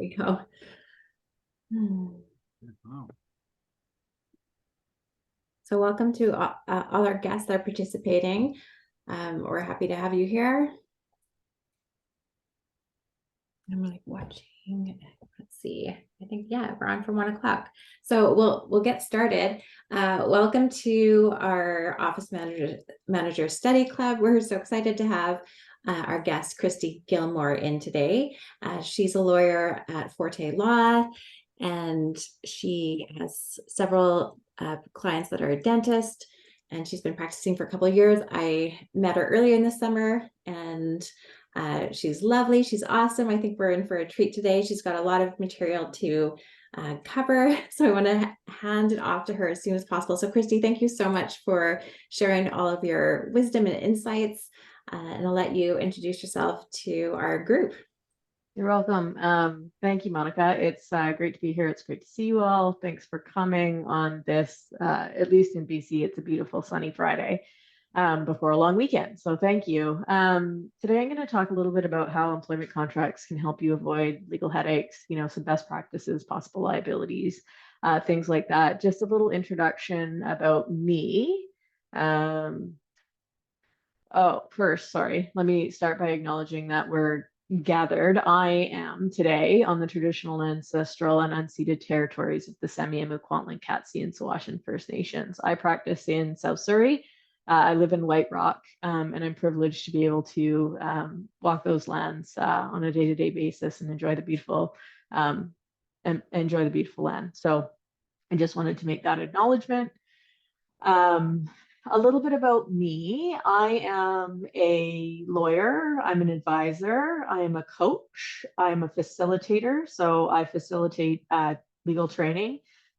we go. So welcome to all our guests that are participating. We're happy to have you here. I'm like watching. Let's see. I think, yeah, we're on for 1 o'clock. So we'll get started. Welcome to our Office Manager Study Club. We're so excited to have our guest, Christie Gilmore, in today. She's a lawyer at Forte Law, and she has several clients that are a dentist, and she's been practicing for a couple of years. I met her earlier in the summer, and she's lovely. She's awesome. I think we're in for a treat today. She's got a lot of material to cover, so I want to hand it off to her as soon as possible. So Christie, thank you so much for sharing all of your wisdom and insights, and I'll let you introduce yourself to our group. You're welcome. Thank you, Monica. It's great to be here. It's great to see you all. Thanks for coming on this, at least in BC, it's a beautiful sunny Friday before a long weekend. So thank you. Today, I'm going to talk a little bit about how employment contracts can help you avoid legal headaches, some best practices, possible liabilities, things like that. Just a little introduction about me. First, sorry, let me start by acknowledging that we're gathered. I am today on the traditional, ancestral, and unceded territories of the Semiahmoo, Kwantlen, Katzie, and Tsawwassen First Nations. I practice in South Surrey. I live in White Rock, and I'm privileged to be able to walk those lands on a day-to-day basis and enjoy the beautiful land. So I just wanted to make that acknowledgement. A little bit about me. I am a lawyer. I'm an advisor. I am a coach. I'm a facilitator. So I facilitate legal training.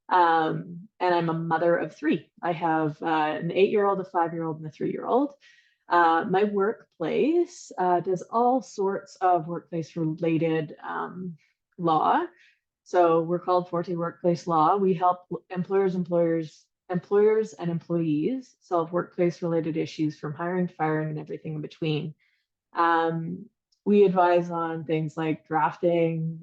And I'm a mother of 3. I have an 8-year-old, a 5-year-old, and a 3-year-old. My workplace does all sorts of workplace related law. So we're called Forte Workplace Law. We help employers and employees solve workplace-related issues from hiring to firing and everything in between. We advise on things like drafting,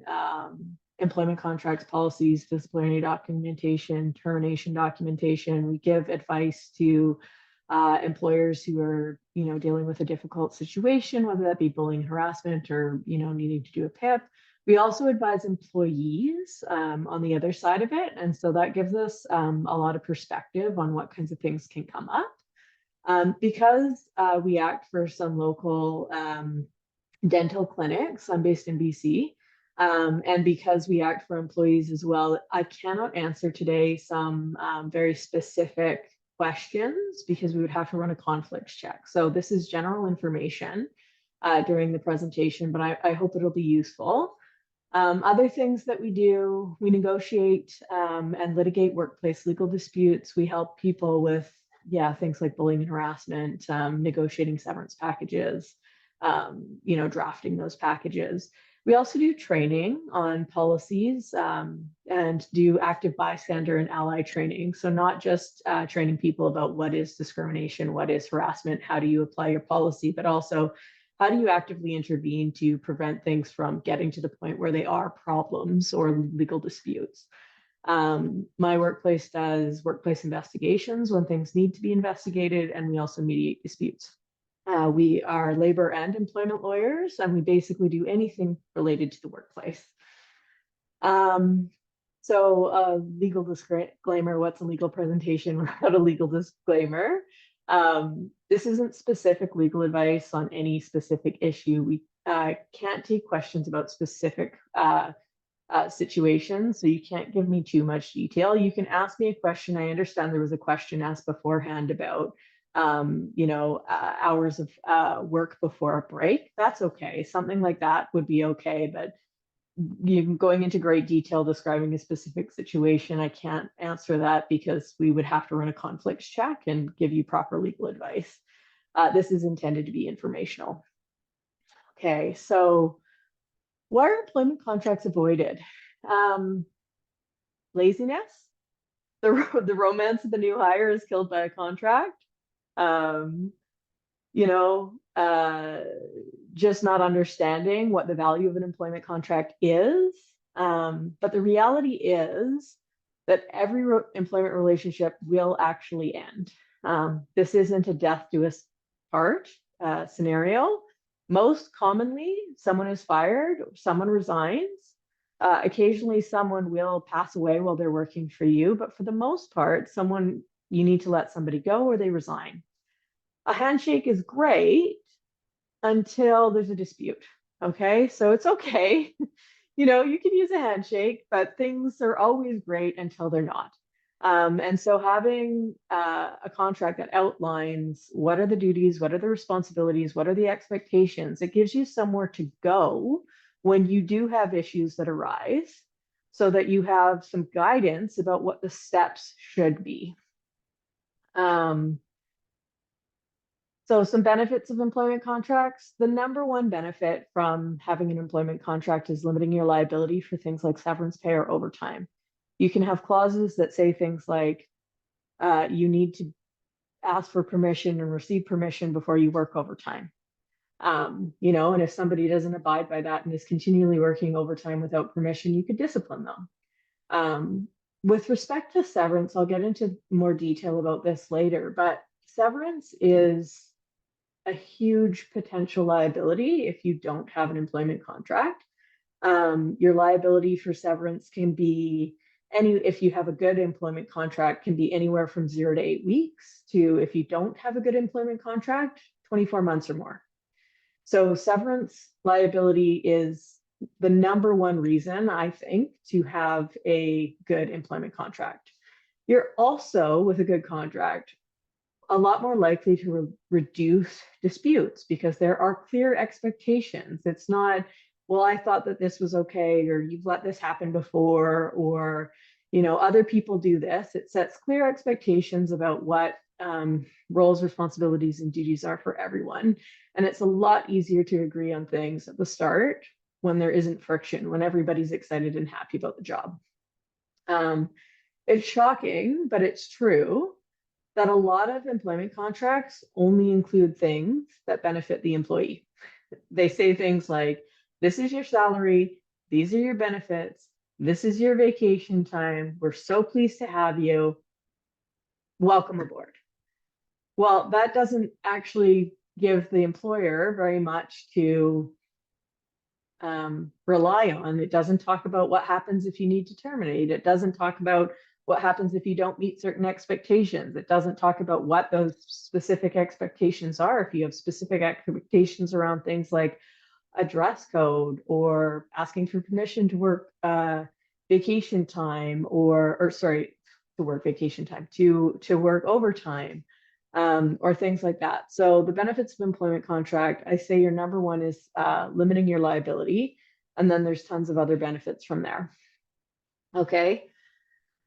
employment contracts, policies, disciplinary documentation, termination documentation. We give advice to employers who are, dealing with a difficult situation, whether that be bullying, harassment, or, needing to do a PIP. We also advise employees on the other side of it. And so that gives us a lot of perspective on what kinds of things can come up. Because we act for some local dental clinics, I'm based in BC, and because we act for employees as well, I cannot answer today some very specific questions because we would have to run a conflicts check. So this is general information during the presentation, but I hope it'll be useful. Other things that we do, we negotiate and litigate workplace legal disputes. We help people with, things like bullying and harassment, negotiating severance packages, drafting those packages. We also do training on policies and do active bystander and ally training. So not just training people about what is discrimination, what is harassment, how do you apply your policy, but also how do you actively intervene to prevent things from getting to the point where they are problems or legal disputes? My workplace does workplace investigations when things need to be investigated, and we also mediate disputes. We are labor and employment lawyers, and we basically do anything related to the workplace. So legal disclaimer, what's a legal presentation without a legal disclaimer? This isn't specific legal advice on any specific issue. We can't take questions about specific situations, so you can't give me too much detail. You can ask me a question. I understand there was a question asked beforehand about hours of work before a break. That's okay. Something like that would be okay, but going into great detail describing a specific situation, I can't answer that because we would have to run a conflicts check and give you proper legal advice. This is intended to be informational. Okay, so why are employment contracts avoided? Laziness. The romance of the new hire is killed by a contract. Just not understanding what the value of an employment contract is. But the reality is that every employment relationship will actually end. This isn't a death do us part scenario. Most commonly, someone is fired, someone resigns. Occasionally, someone will pass away while they're working for you, but for the most part, you need to let somebody go or they resign. A handshake is great until there's a dispute. Okay, so it's okay. You can use a handshake, but things are always great until they're not. And so having a contract that outlines what are the duties, what are the responsibilities, what are the expectations, it gives you somewhere to go when you do have issues that arise so that you have some guidance about what the steps should be. So some benefits of employment contracts. The number one benefit from having an employment contract is limiting your liability for things like severance pay or overtime. You can have clauses that say things like you need to ask for permission and receive permission before you work overtime. And if somebody doesn't abide by that and is continually working overtime without permission, you could discipline them. With respect to severance, I'll get into more detail about this later, but severance is a huge potential liability if you don't have an employment contract. Your liability for severance can be if you have a good employment contract, can be anywhere from 0 to 8 weeks to, if you don't have a good employment contract, 24 months or more. So severance liability is the number one reason, I think, to have a good employment contract. You're also, with a good contract, a lot more likely to reduce disputes because there are clear expectations. It's not, well, I thought that this was okay, or you've let this happen before, or, other people do this. It sets clear expectations about what roles, responsibilities, and duties are for everyone. And it's a lot easier to agree on things at the start when there isn't friction, when everybody's excited and happy about the job. It's shocking, but it's true that a lot of employment contracts only include things that benefit the employee. They say things like, this is your salary, these are your benefits, this is your vacation time, we're so pleased to have you, welcome aboard. Well, that doesn't actually give the employer very much to rely on. It doesn't talk about what happens if you need to terminate. It doesn't talk about what happens if you don't meet certain expectations. It doesn't talk about what those specific expectations are. If you have specific expectations around things like a dress code or asking for permission to work vacation time to work vacation time, to work overtime, or things like that. So the benefits of employment contract, I say your number one is limiting your liability, and then there's tons of other benefits from there. Okay,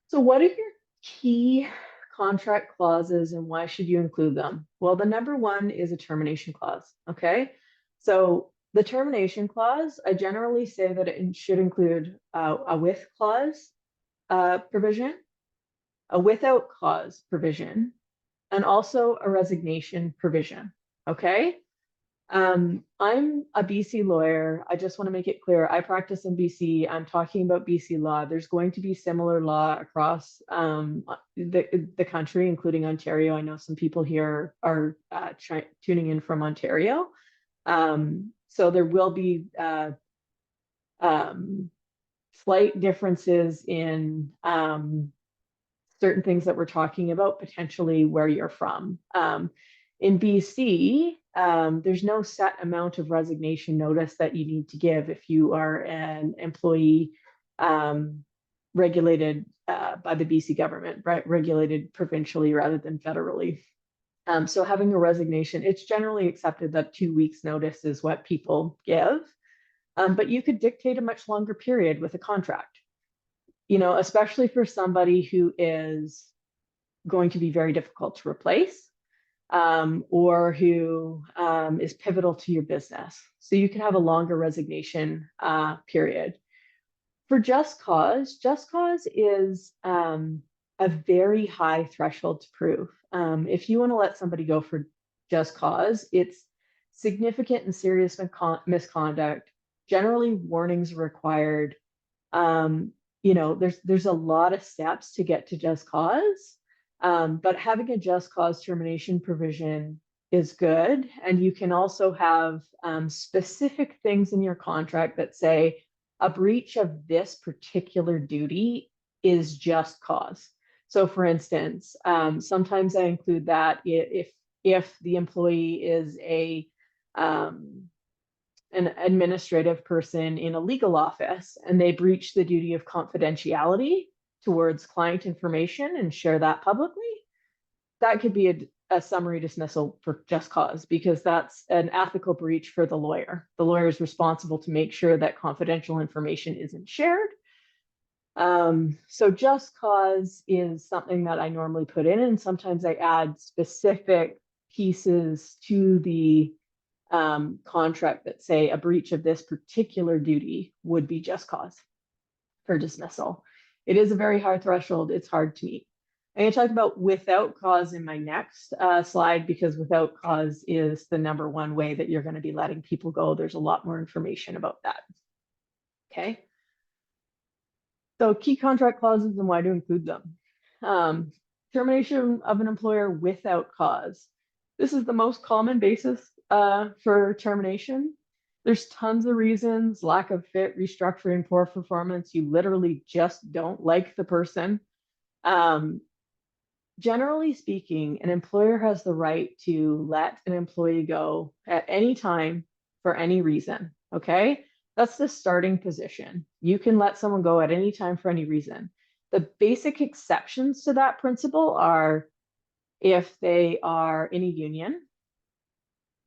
so what are your key contract clauses and why should you include them? Well, the number one is a termination clause. Okay, so the termination clause, I generally say that it should include a with clause provision, a without clause provision, and also a resignation provision. Okay. I'm a BC lawyer. I just want to make it clear. I practice in BC. I'm talking about BC law. There's going to be similar law across the country, including Ontario. I know some people here are tuning in from Ontario. So there will be slight differences in certain things that we're talking about, potentially where you're from. In BC, there's no set amount of resignation notice that you need to give if you are an employee regulated by the BC government, right? Regulated provincially rather than federally. So having a resignation, it's generally accepted that 2 weeks notice is what people give, but you could dictate a much longer period with a contract. Especially for somebody who is going to be very difficult to replace, or who is pivotal to your business. So you can have a longer resignation period. For just cause is a very high threshold to prove. If you want to let somebody go for just cause, it's significant and serious misconduct. Generally, warnings are required. You know, there's a lot of steps to get to just cause, but having a just cause termination provision is good. And you can also have specific things in your contract that say a breach of this particular duty is just cause. So for instance, sometimes I include that if the employee is an administrative person in a legal office and they breach the duty of confidentiality towards client information and share that publicly, that could be a summary dismissal for just cause, because that's an ethical breach for the lawyer. The lawyer is responsible to make sure that confidential information isn't shared. So just cause is something that I normally put in, and sometimes I add specific pieces to the contract that say a breach of this particular duty would be just cause for dismissal. It is a very high threshold. It's hard to meet. I'm going to talk about without cause in my next slide, because without cause is the number one way that you're going to be letting people go. There's a lot more information about that. Okay. So key contract clauses and why to include them. Termination of an employer without cause. This is the most common basis for termination. There's tons of reasons: lack of fit, restructuring, poor performance. You literally just don't like the person. Generally speaking, an employer has the right to let an employee go at any time for any reason. Okay, that's the starting position. You can let someone go at any time for any reason. The basic exceptions to that principle are if they are in a union,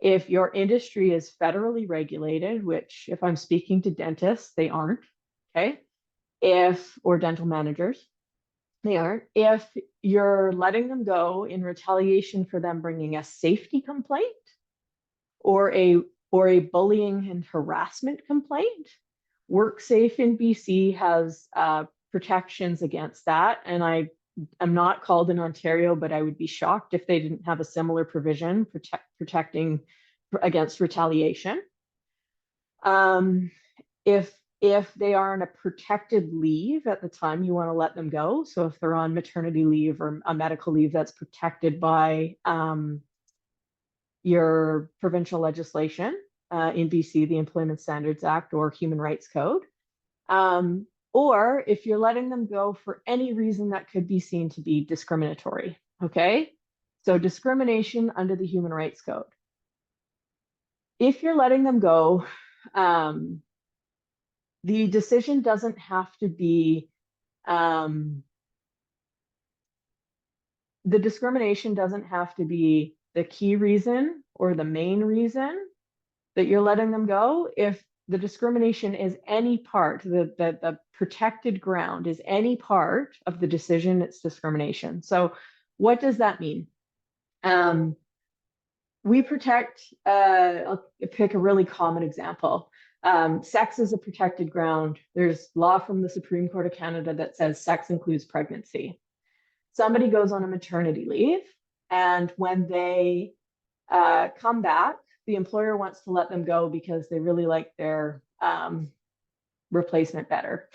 if your industry is federally regulated, which if I'm speaking to dentists, they aren't, okay? Or dental managers, they aren't. If you're letting them go in retaliation for them bringing a safety complaint or a bullying and harassment complaint, WorkSafe in BC has protections against that. And I'm not called in Ontario, but I would be shocked if they didn't have a similar provision protecting against retaliation. If they are on a protected leave at the time you want to let them go, so if they're on maternity leave or a medical leave that's protected by your provincial legislation, in BC, the Employment Standards Act or Human Rights Code, or if you're letting them go for any reason that could be seen to be discriminatory, okay? So discrimination under the Human Rights Code. If you're letting them go, the decision doesn't have to be, the discrimination doesn't have to be the key reason or the main reason that you're letting them go. If the discrimination is any part, the protected ground is any part of the decision, it's discrimination. So what does that mean? We protect, I'll pick a really common example. Sex is a protected ground. There's law from the Supreme Court of Canada that says sex includes pregnancy. Somebody goes on a maternity leave, and when they come back, the employer wants to let them go because they really like their replacement better.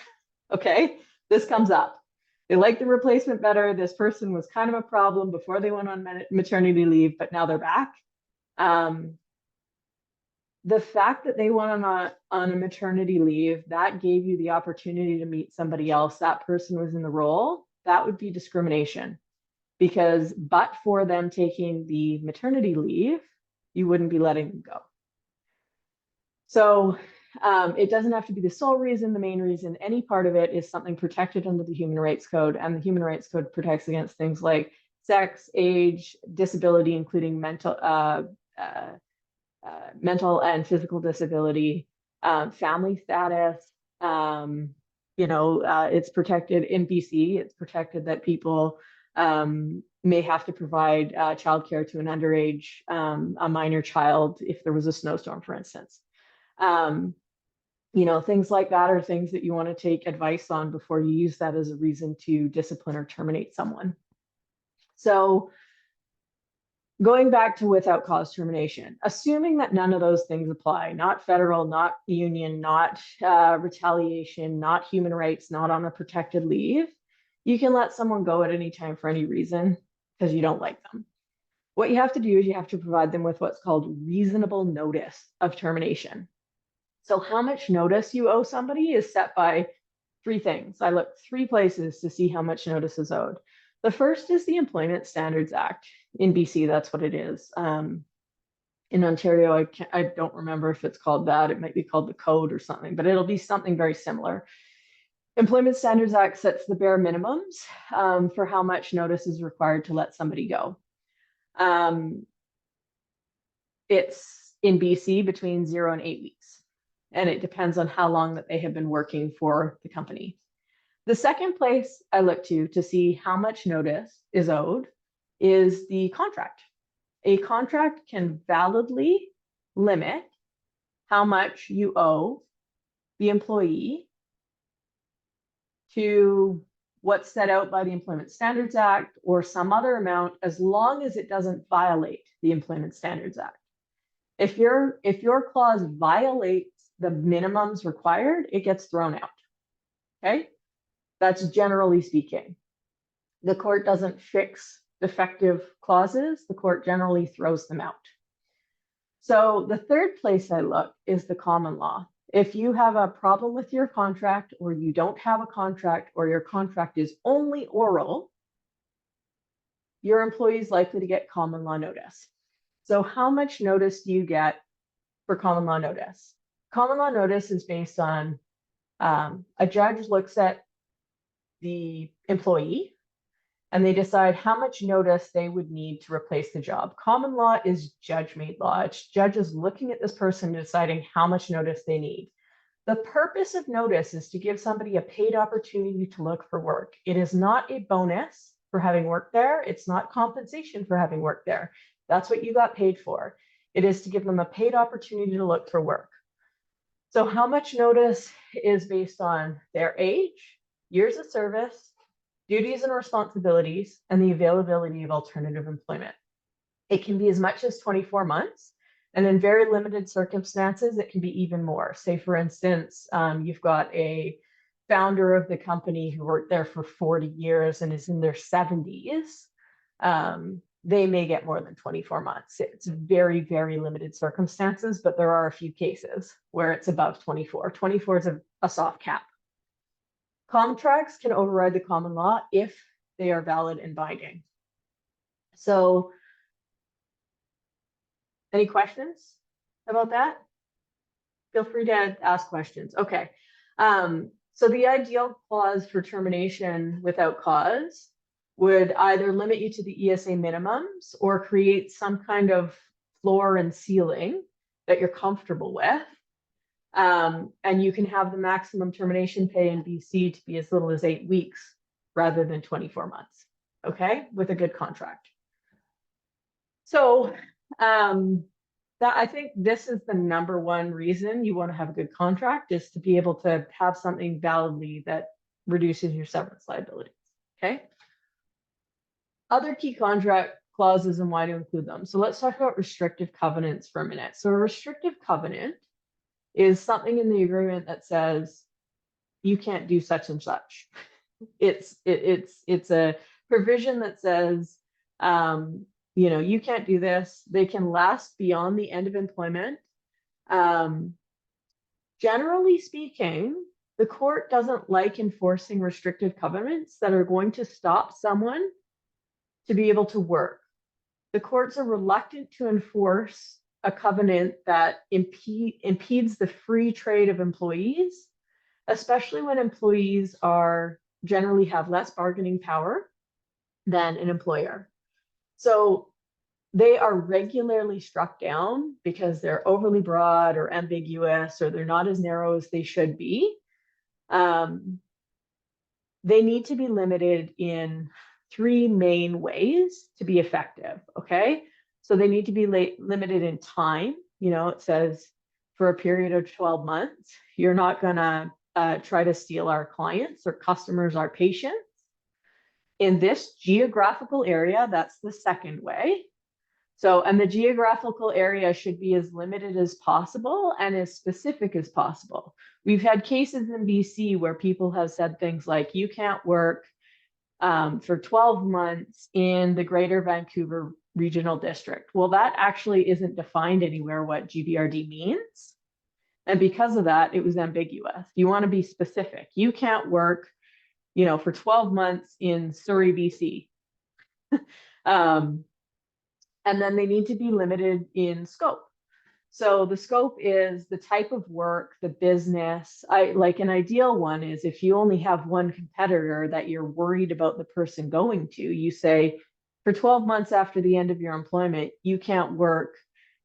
Okay, this comes up. They like the replacement better. This person was kind of a problem before they went on maternity leave, but now they're back. The fact that they went on a maternity leave, that gave you the opportunity to meet somebody else. That person was in the role. That would be discrimination, because but for them taking the maternity leave, you wouldn't be letting them go. So it doesn't have to be the sole reason, the main reason. Any part of it is something protected under the Human Rights Code, and the Human Rights Code protects against things like sex, age, disability, including mental and physical disability, family status. It's protected in BC. It's protected that people may have to provide childcare to an underage, a minor child, if there was a snowstorm, for instance. Things like that are things that you want to take advice on before you use that as a reason to discipline or terminate someone. So Going back to without cause termination, assuming that none of those things apply, not federal, not union, not retaliation, not human rights, not on a protected leave, you can let someone go at any time for any reason because you don't like them. What you have to do is you have to provide them with what's called reasonable notice of termination. So how much notice you owe somebody is set by three things. I looked three places to see how much notice is owed. The first is the Employment Standards Act. In BC, that's what it is. In Ontario, I don't remember if it's called that. It might be called the code or something, but it'll be something very similar. Employment Standards Act sets the bare minimums for how much notice is required to let somebody go. It's in BC between 0 and 8 weeks, and it depends on how long that they have been working for the company. The second place I look to see how much notice is owed is the contract. A contract can validly limit how much you owe the employee to what's set out by the Employment Standards Act or some other amount, as long as it doesn't violate the Employment Standards Act. If your clause violates the minimums required, it gets thrown out. Okay? That's generally speaking. The court doesn't fix defective clauses. The court generally throws them out. So the third place I look is the common law. If you have a problem with your contract, or you don't have a contract, or your contract is only oral, your employee is likely to get common law notice. So how much notice do you get for common law notice? Common law notice is based on a judge looks at the employee and they decide how much notice they would need to replace the job. Common law is judge-made law. It's judges looking at this person deciding how much notice they need. The purpose of notice is to give somebody a paid opportunity to look for work. It is not a bonus for having worked there. It's not compensation for having worked there. That's what you got paid for. It is to give them a paid opportunity to look for work. So how much notice is based on their age, years of service, duties and responsibilities, and the availability of alternative employment. It can be as much as 24 months, and in very limited circumstances, it can be even more. Say, for instance, you've got a founder of the company who worked there for 40 years and is in their 70s. They may get more than 24 months. It's very, very limited circumstances, but there are a few cases where it's above 24. 24 is a soft cap. Contracts can override the common law if they are valid and binding. So, any questions about that? Feel free to ask questions. Okay. So the ideal clause for termination without cause would either limit you to the ESA minimums or create some kind of floor and ceiling that you're comfortable with. And you can have the maximum termination pay in BC to be as little as 8 weeks rather than 24 months, okay, with a good contract. So that, I think this is the number one reason you want to have a good contract, is to be able to have something validly that reduces your severance liabilities, okay? Other key contract clauses and why to include them. So let's talk about restrictive covenants for a minute. So a restrictive covenant is something in the agreement that says you can't do such and such. It's a provision that says, you can't do this. They can last beyond the end of employment. Generally speaking, the court doesn't like enforcing restrictive covenants that are going to stop someone to be able to work. The courts are reluctant to enforce a covenant that impedes the free trade of employees, especially when employees generally have less bargaining power than an employer. So they are regularly struck down because they're overly broad or ambiguous, or they're not as narrow as they should be. They need to be limited in 3 main ways to be effective, okay? So they need to be limited in time. It says for a period of 12 months, you're not gonna try to steal our clients or customers, our patients. In this geographical area, that's the second way. So, and the geographical area should be as limited as possible and as specific as possible. We've had cases in BC where people have said things like, you can't work for 12 months in the Greater Vancouver Regional District. Well, that actually isn't defined anywhere what GVRD means. And because of that, it was ambiguous. You want to be specific. You can't work, for 12 months in Surrey, BC. And then they need to be limited in scope. So the scope is the type of work, the business. Like an ideal one is if you only have one competitor that you're worried about the person going to, you say for 12 months after the end of your employment, you can't work,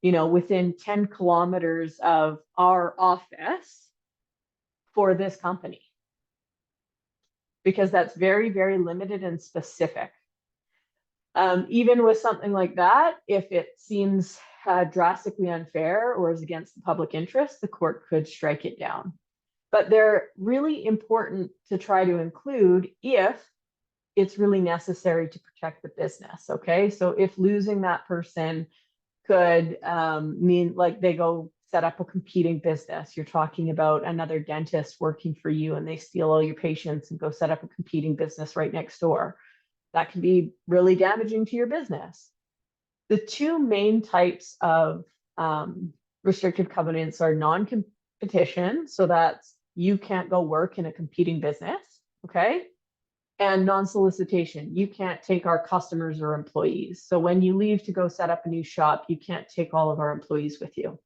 within 10 kilometers of our office for this company. Because that's very, very limited and specific. Even with something like that, if it seems drastically unfair or is against the public interest, the court could strike it down. But they're really important to try to include if it's really necessary to protect the business, okay? So if losing that person could mean like they go set up a competing business, you're talking about another dentist working for you and they steal all your patients and go set up a competing business right next door. That can be really damaging to your business. The two main types of restrictive covenants are non-competition, so that's you can't go work in a competing business, okay? And non-solicitation, you can't take our customers or employees. So when you leave to go set up a new shop, you can't take all of our employees with you.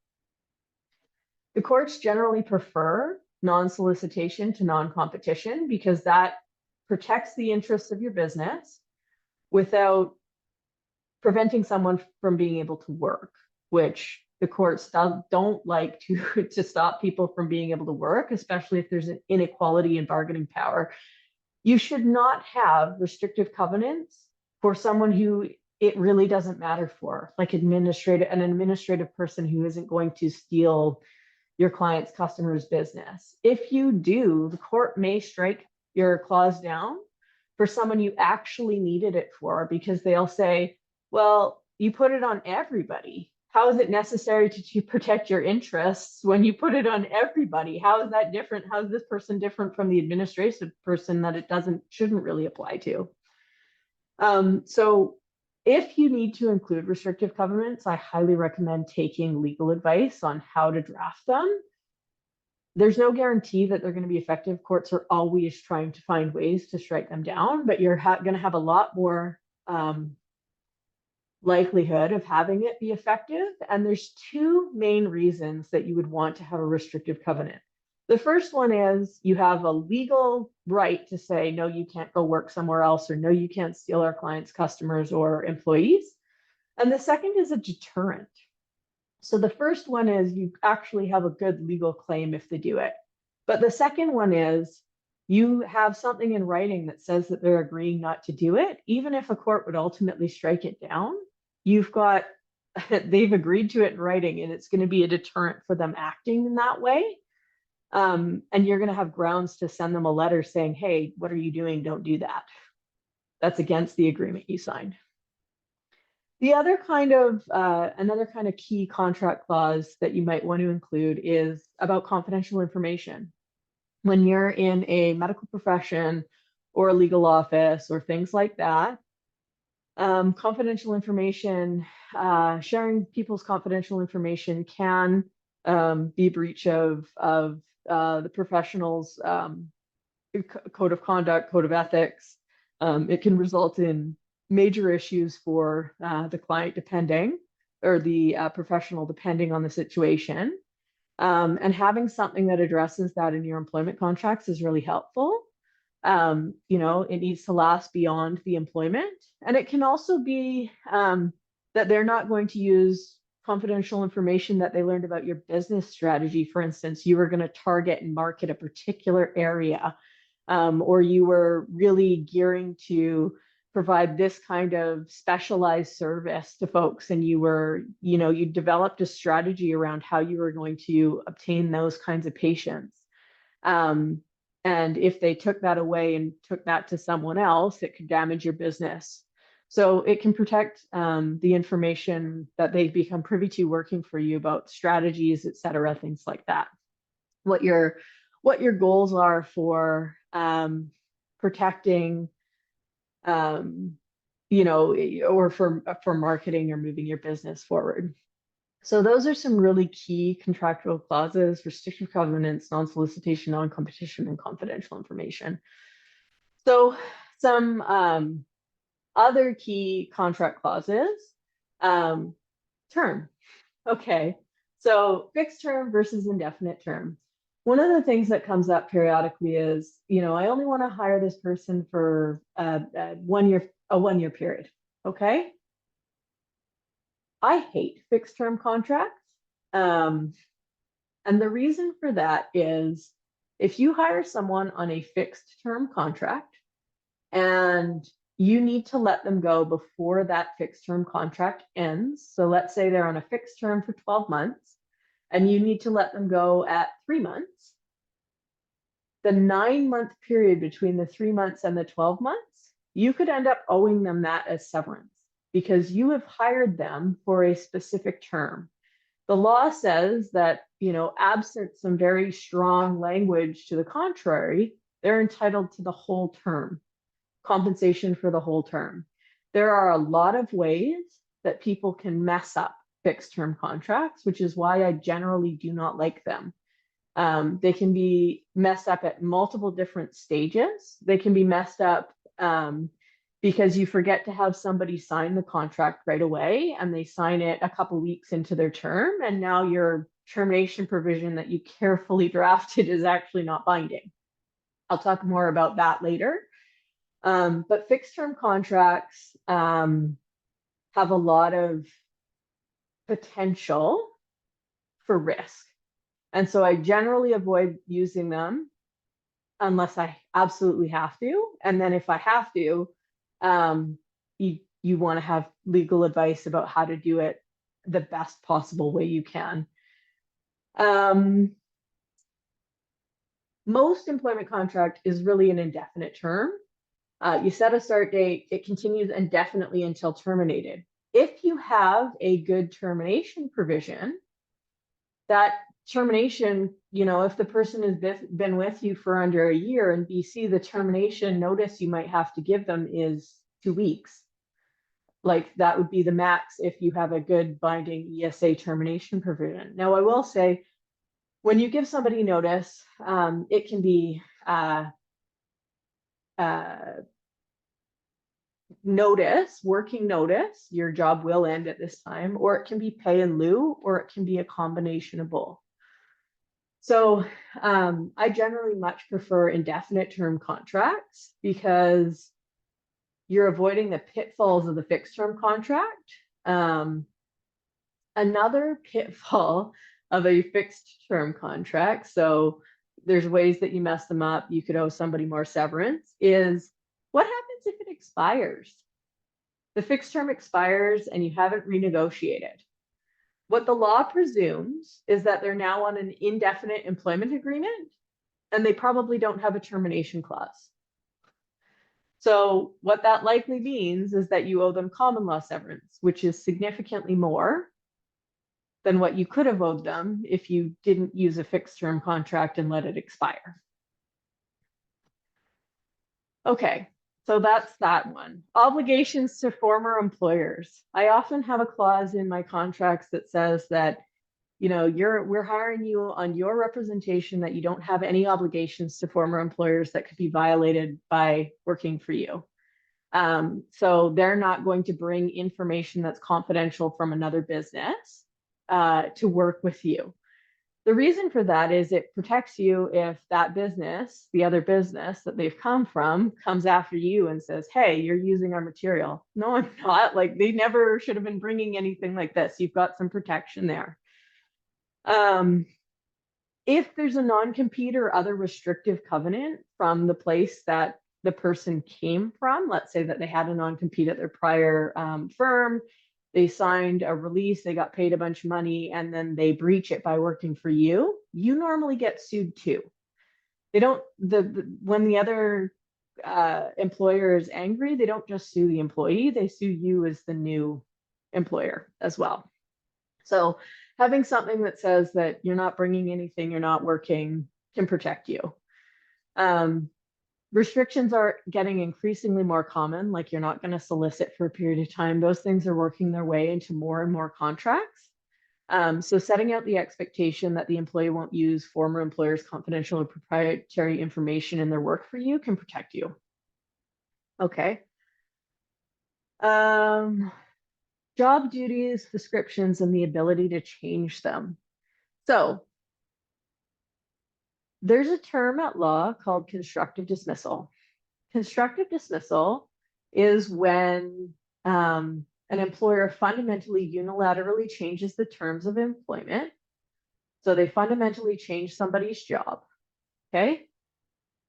The courts generally prefer non-solicitation to non-competition because that protects the interests of your business without preventing someone from being able to work, which the courts don't like to stop people from being able to work, especially if there's an inequality in bargaining power. You should not have restrictive covenants for someone who it really doesn't matter for, like an administrative person who isn't going to steal your client's customer's business. If you do, the court may strike your clause down for someone you actually needed it for, because they'll say, well, you put it on everybody. How is it necessary to protect your interests when you put it on everybody? How is that different? How is this person different from the administrative person that it shouldn't really apply to? So if you need to include restrictive covenants, I highly recommend taking legal advice on how to draft them. There's no guarantee that they're going to be effective. Courts are always trying to find ways to strike them down, but you're going to have a lot more likelihood of having it be effective. And there's two main reasons that you would want to have a restrictive covenant. The first one is you have a legal right to say, no, you can't go work somewhere else, or no, you can't steal our clients' customers or employees. And the second is a deterrent. So the first one is you actually have a good legal claim if they do it. But the second one is you have something in writing that says that they're agreeing not to do it. Even if a court would ultimately strike it down, they've agreed to it in writing, and it's going to be a deterrent for them acting in that way. And you're going to have grounds to send them a letter saying, hey, what are you doing? Don't do that. That's against the agreement you signed. The other another kind of key contract clause that you might want to include is about confidential information. When you're in a medical profession or a legal office or things like that, confidential information, sharing people's confidential information can be a breach of the professional's code of conduct, code of ethics. It can result in major issues for the client or the professional depending on the situation. And having something that addresses that in your employment contracts is really helpful. It needs to last beyond the employment. And it can also be that they're not going to use confidential information that they learned about your business strategy. For instance, you were going to target and market a particular area, or you were really gearing to provide this kind of specialized service to folks, and you developed a strategy around how you were going to obtain those kinds of patients. And if they took that away and took that to someone else, it could damage your business. So it can protect the information that they become privy to working for you about strategies, et cetera, things like that. What your goals are for protecting, you know, or for marketing or moving your business forward. So those are some really key contractual clauses: restrictive covenants, non-solicitation, non-competition, and confidential information. So some other key contract clauses, term. Okay, so fixed term versus indefinite term. One of the things that comes up periodically is, you know, I only want to hire this person for a 1 year period. Okay. I hate fixed term contracts. And the reason for that is if you hire someone on a fixed term contract and you need to let them go before that fixed term contract ends. So let's say they're on a fixed term for 12 months and you need to let them go at 3 months. The 9-month period between the 3 months and the 12 months, you could end up owing them that as severance because you have hired them for a specific term. The law says that, you know, absent some very strong language to the contrary, they're entitled to the whole term, compensation for the whole term. There are a lot of ways that people can mess up fixed term contracts, which is why I generally do not like them. They can be messed up at multiple different stages. They can be messed up because you forget to have somebody sign the contract right away and they sign it a couple weeks into their term, and now your termination provision that you carefully drafted is actually not binding. I'll talk more about that later. But fixed term contracts have a lot of potential for risk. And so I generally avoid using them unless I absolutely have to. And then if I have to, you want to have legal advice about how to do it the best possible way you can. Most employment contract is really an indefinite term. You set a start date, it continues indefinitely until terminated. If you have a good termination provision, that termination, you know, if the person has been with you for under a year in BC, the termination notice you might have to give them is 2 weeks. Like that would be the max if you have a good binding ESA termination provision. Now, I will say, when you give somebody notice, it can be working notice, your job will end at this time, or it can be pay in lieu, or it can be a combination of both. So I generally much prefer indefinite term contracts because you're avoiding the pitfalls of the fixed term contract. Another pitfall of a fixed term contract, so there's ways that you mess them up, you could owe somebody more severance, is what happens if it expires? The fixed term expires and you haven't renegotiated. What the law presumes is that they're now on an indefinite employment agreement and they probably don't have a termination clause. So what that likely means is that you owe them common law severance, which is significantly more than what you could have owed them if you didn't use a fixed term contract and let it expire. Okay, so that's that one. Obligations to former employers. I often have a clause in my contracts that says that, you know, we're hiring you on your representation that you don't have any obligations to former employers that could be violated by working for you. So they're not going to bring information that's confidential from another business to work with you. The reason for that is it protects you if that business, the other business that they've come from, comes after you and says, hey, you're using our material. No, I'm not. Like, they never should have been bringing anything like this. You've got some protection there. If there's a non-compete or other restrictive covenant from the place that the person came from, let's say that they had a non-compete at their prior firm, they signed a release, they got paid a bunch of money, and then they breach it by working for you, you normally get sued too. They don't, when the other employer is angry, they don't just sue the employee, they sue you as the new employer as well. So having something that says that you're not bringing anything, you're not working, can protect you. Restrictions are getting increasingly more common, like you're not going to solicit for a period of time. Those things are working their way into more and more contracts. So setting out the expectation that the employee won't use former employer's confidential or proprietary information in their work for you can protect you. Okay. Job duties, descriptions, and the ability to change them. So there's a term at law called constructive dismissal. Constructive dismissal is when an employer fundamentally unilaterally changes the terms of employment. So they fundamentally change somebody's job. Okay.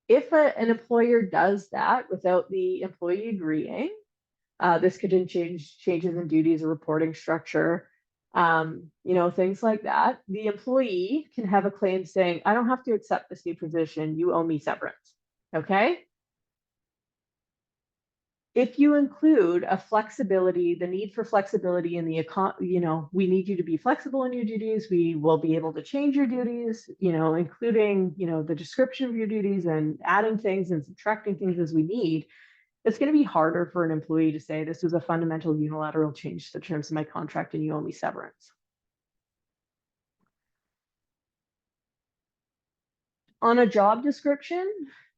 If an employer does that without the employee agreeing, this could changes in duties or reporting structure, things like that. The employee can have a claim saying, I don't have to accept this new position. You owe me severance. Okay. If you include a flexibility, the need for flexibility in the, we need you to be flexible in your duties. We will be able to change your duties, including, the description of your duties and adding things and subtracting things as we need. It's going to be harder for an employee to say this was a fundamental unilateral change to the terms of my contract and you owe me severance. On a job description,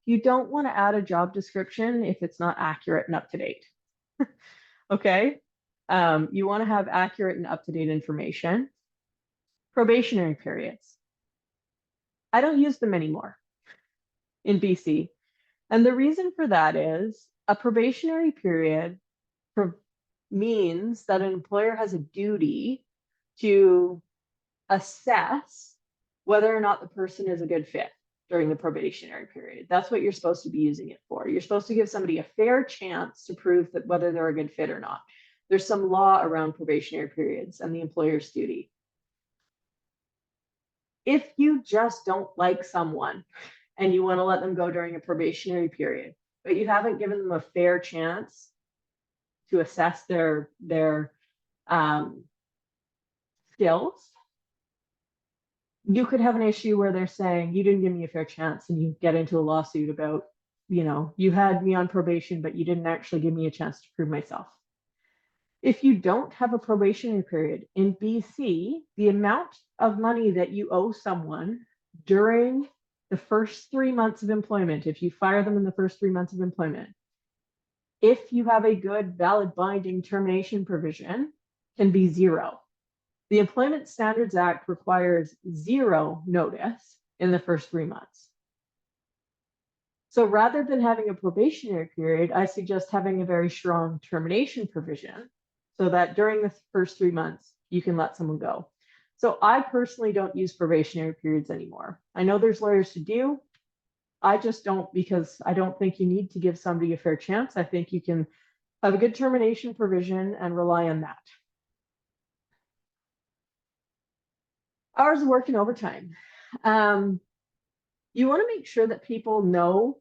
you don't want to add a job description if it's not accurate and up to date. Okay. You want to have accurate and up-to-date information. Probationary periods. I don't use them anymore in BC. And the reason for that is a probationary period means that an employer has a duty to assess whether or not the person is a good fit during the probationary period. That's what you're supposed to be using it for. You're supposed to give somebody a fair chance to prove that whether they're a good fit or not. There's some law around probationary periods and the employer's duty. If you just don't like someone and you want to let them go during a probationary period, but you haven't given them a fair chance to assess their skills, you could have an issue where they're saying, you didn't give me a fair chance, and you get into a lawsuit about, you had me on probation, but you didn't actually give me a chance to prove myself. If you don't have a probationary period in BC, the amount of money that you owe someone during the first 3 months of employment, if you fire them in the first 3 months of employment, if you have a good, valid, binding termination provision, can be zero. The Employment Standards Act requires zero notice in the first 3 months. So rather than having a probationary period, I suggest having a very strong termination provision so that during the first 3 months, you can let someone go. So I personally don't use probationary periods anymore. I know there's lawyers who do. I just don't, because I don't think you need to give somebody a fair chance. I think you can have a good termination provision and rely on that. Hours of work and overtime. You want to make sure that people know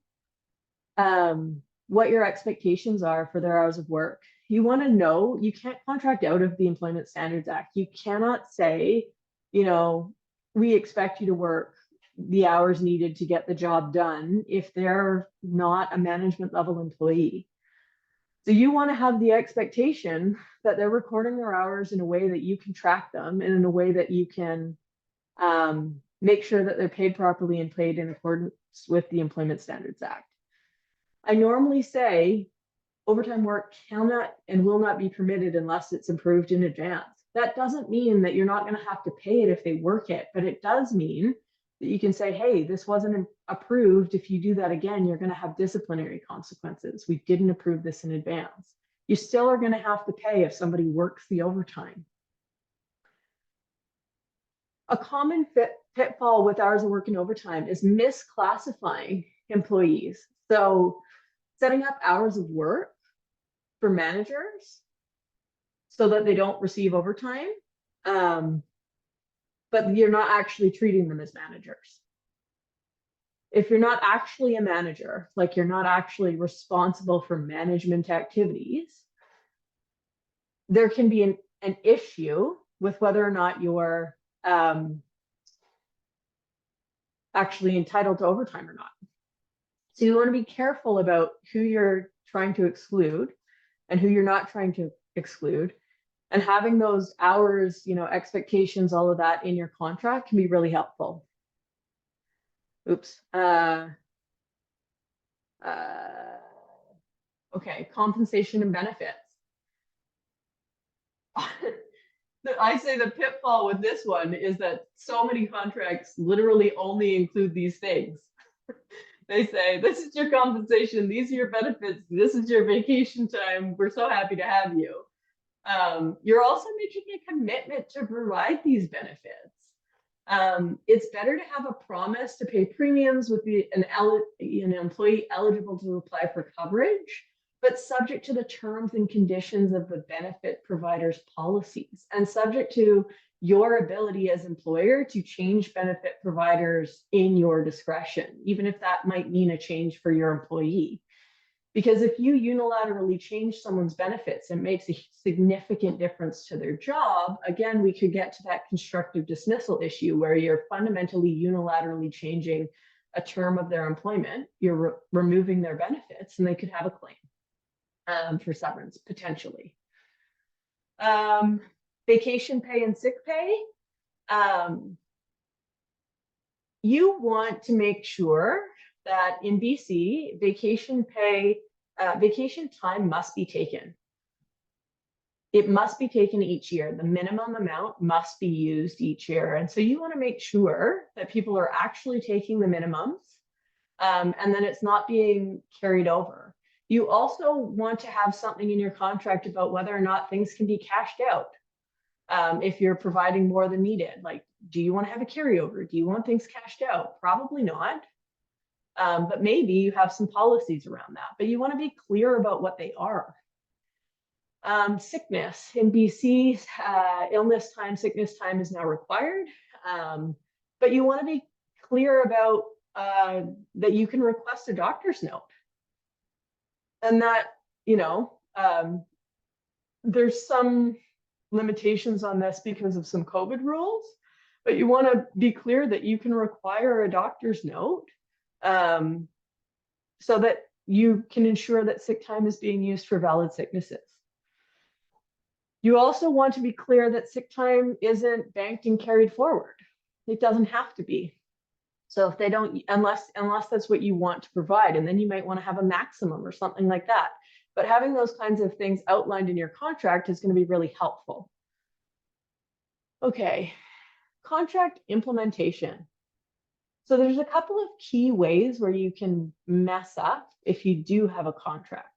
what your expectations are for their hours of work. You want to know, you can't contract out of the Employment Standards Act. You cannot say, we expect you to work the hours needed to get the job done if they're not a management level employee. So you want to have the expectation that they're recording their hours in a way that you can track them and in a way that you can make sure that they're paid properly and paid in accordance with the Employment Standards Act. I normally say overtime work cannot and will not be permitted unless it's approved in advance. That doesn't mean that you're not going to have to pay it if they work it, but it does mean that you can say, hey, this wasn't approved. If you do that again, you're going to have disciplinary consequences. We didn't approve this in advance. You still are going to have to pay if somebody works the overtime. A common pitfall with hours of work and overtime is misclassifying employees. So setting up hours of work for managers so that they don't receive overtime, but you're not actually treating them as managers. if you're not actually a manager, like you're not actually responsible for management activities, there can be an issue with whether or not you're actually entitled to overtime or not. So you want to be careful about who you're trying to exclude and who you're not trying to exclude. And having those hours, expectations, all of that in your contract can be really helpful. Oops. Okay, compensation and benefits. I say the pitfall with this one is that so many contracts literally only include these things. They say, this is your compensation, these are your benefits, this is your vacation time, we're so happy to have you. You're also making a commitment to provide these benefits. It's better to have a promise to pay premiums with an employee eligible to apply for coverage, but subject to the terms and conditions of the benefit provider's policies and subject to your ability as employer to change benefit providers in your discretion, even if that might mean a change for your employee. Because if you unilaterally change someone's benefits, it makes a significant difference to their job. Again, we could get to that constructive dismissal issue where you're fundamentally unilaterally changing a term of their employment. You're removing their benefits, and they could have a claim for severance potentially. Vacation pay and sick pay. You want to make sure that in BC, vacation time must be taken. It must be taken each year. The minimum amount must be used each year. And so you want to make sure that people are actually taking the minimums, and then it's not being carried over. You also want to have something in your contract about whether or not things can be cashed out. If you're providing more than needed, like, do you want to have a carryover? Do you want things cashed out? Probably not. But maybe you have some policies around that, but you want to be clear about what they are. Sickness in BC, illness time, sickness time is now required. But you want to be clear about that you can request a doctor's note. And that, there's some limitations on this because of some COVID rules, but you want to be clear that you can require a doctor's note so that you can ensure that sick time is being used for valid sicknesses. You also want to be clear that sick time isn't banked and carried forward. It doesn't have to be. So if they don't, unless that's what you want to provide, and then you might want to have a maximum or something like that. But having those kinds of things outlined in your contract is going to be really helpful. Okay, contract implementation. So there's a couple of key ways where you can mess up if you do have a contract.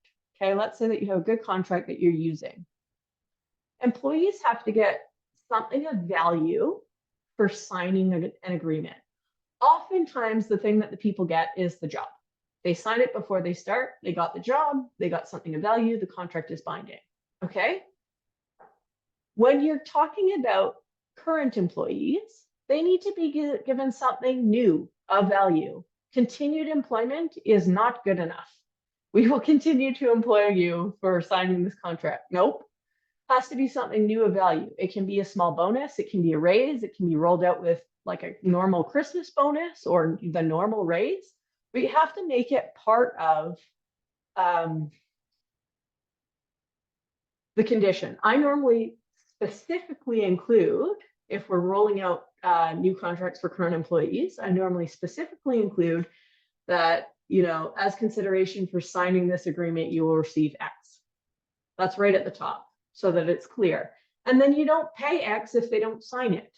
Okay, let's say that you have a good contract that you're using. Employees have to get something of value for signing an agreement. Oftentimes, the thing that the people get is the job. They sign it before they start, they got the job, they got something of value, the contract is binding. Okay? When you're talking about current employees, they need to be given something new of value. Continued employment is not good enough. We will continue to employ you for signing this contract. Nope. Has to be something new of value. It can be a small bonus, it can be a raise, it can be rolled out with like a normal Christmas bonus or the normal raise. But you have to make it part of the condition. I normally specifically include, if we're rolling out new contracts for current employees, I normally specifically include that, as consideration for signing this agreement, you will receive X. That's right at the top so that it's clear. And then you don't pay X if they don't sign it.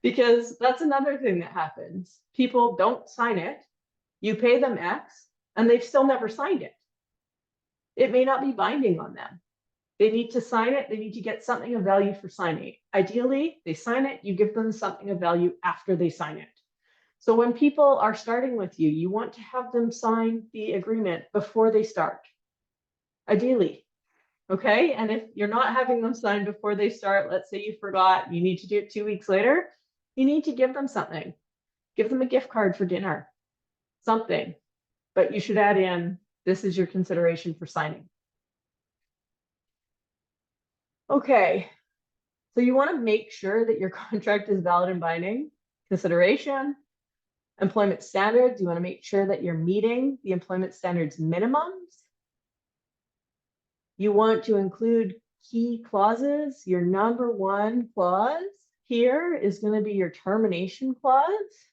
Because that's another thing that happens. People don't sign it, you pay them X, and they've still never signed it. It may not be binding on them. They need to sign it, they need to get something of value for signing it. Ideally, they sign it, you give them something of value after they sign it. So when people are starting with you, you want to have them sign the agreement before they start. Ideally. Okay, and if you're not having them sign before they start, let's say you forgot, you need to do it 2 weeks later, you need to give them something. Give them a gift card for dinner, something, but you should add in, this is your consideration for signing. Okay, so you want to make sure that your contract is valid and binding. Consideration, employment standards, you want to make sure that you're meeting the employment standards minimums. You want to include key clauses. Your number one clause here is going to be your termination clause.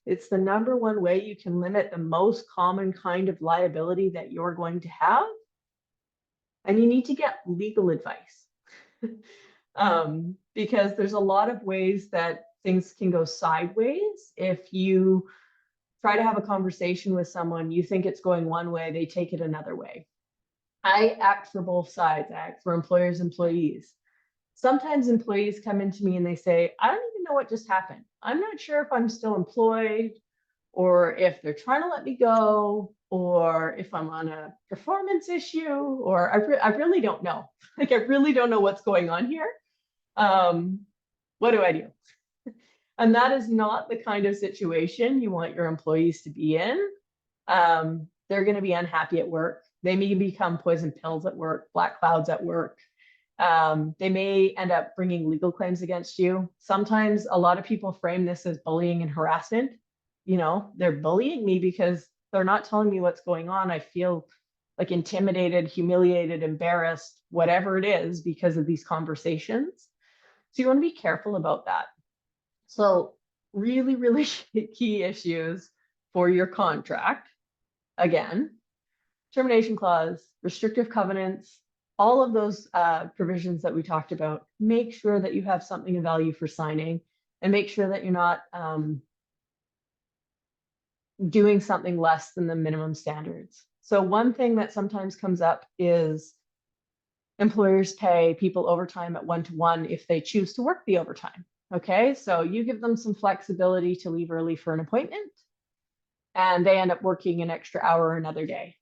It's the number one way you can limit the most common kind of liability that you're going to have. And you need to get legal advice. Because there's a lot of ways that things can go sideways. If you try to have a conversation with someone, you think it's going one way, they take it another way. I act for both sides. I act for employers, employees. Sometimes employees come into me and they say, I don't even know what just happened. I'm not sure if I'm still employed or if they're trying to let me go or if I'm on a performance issue, or I really don't know. Like, I really don't know what's going on here. What do I do? And that is not the kind of situation you want your employees to be in. They're going to be unhappy at work. They may become poison pills at work, black clouds at work. They may end up bringing legal claims against you. Sometimes a lot of people frame this as bullying and harassment. You know, they're bullying me because they're not telling me what's going on. I feel like intimidated, humiliated, embarrassed, whatever it is, because of these conversations. So you want to be careful about that. So really, really key issues for your contract. Again, termination clause, restrictive covenants, all of those provisions that we talked about. Make sure that you have something of value for signing, and make sure that you're not doing something less than the minimum standards. So one thing that sometimes comes up is employers pay people overtime at 1-to-1 if they choose to work the overtime. Okay, so you give them some flexibility to leave early for an appointment, and they end up working an extra hour another day.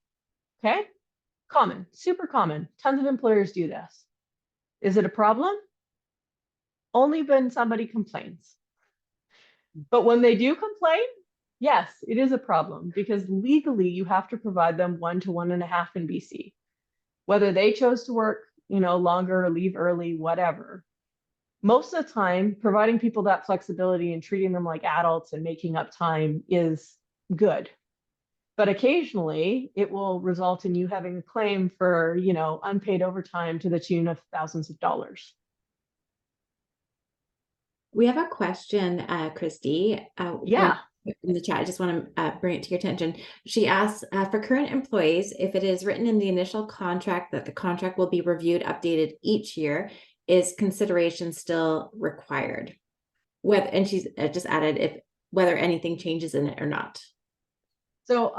Okay, common, super common. Tons of employers do this. Is it a problem? Only when somebody complains. But when they do complain, yes, it is a problem, because legally you have to provide them 1 to 1.5 in BC. Whether they chose to work, longer or leave early, whatever. Most of the time, providing people that flexibility and treating them like adults and making up time is good. But occasionally it will result in you having a claim for, unpaid overtime to the tune of thousands of dollars. We have a question, Christie. Yeah. In the chat, I just want to bring it to your attention. She asks, for current employees, if it is written in the initial contract that the contract will be reviewed, updated each year, is consideration still required? And she's just added whether anything changes in it or not. So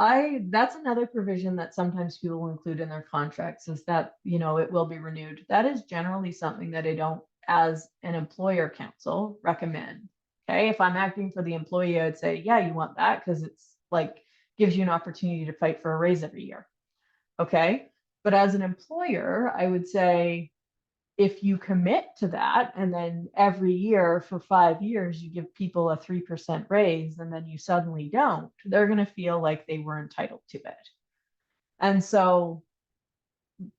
that's another provision that sometimes people will include in their contracts, is that, it will be renewed. That is generally something that I don't, as an employer counsel, recommend. Okay, if I'm acting for the employee, I would say, yeah, you want that, because it's like gives you an opportunity to fight for a raise every year. Okay, but as an employer, I would say, if you commit to that, and then every year for 5 years, you give people a 3% raise, and then you suddenly don't, they're going to feel like they were entitled to it. And so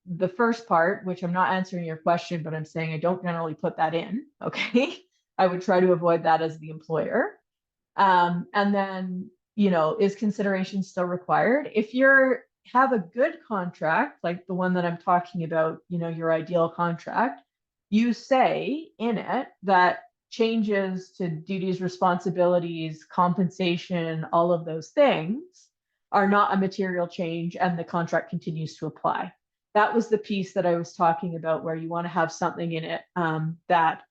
the first part, which I'm not answering your question, but I'm saying I don't generally put that in. Okay. I would try to avoid that as the employer. And then, is consideration still required? If you're have a good contract, like the one that I'm talking about, your ideal contract, you say in it that changes to duties, responsibilities, compensation, all of those things are not a material change, and the contract continues to apply. That was the piece that I was talking about, where you want to have something in it that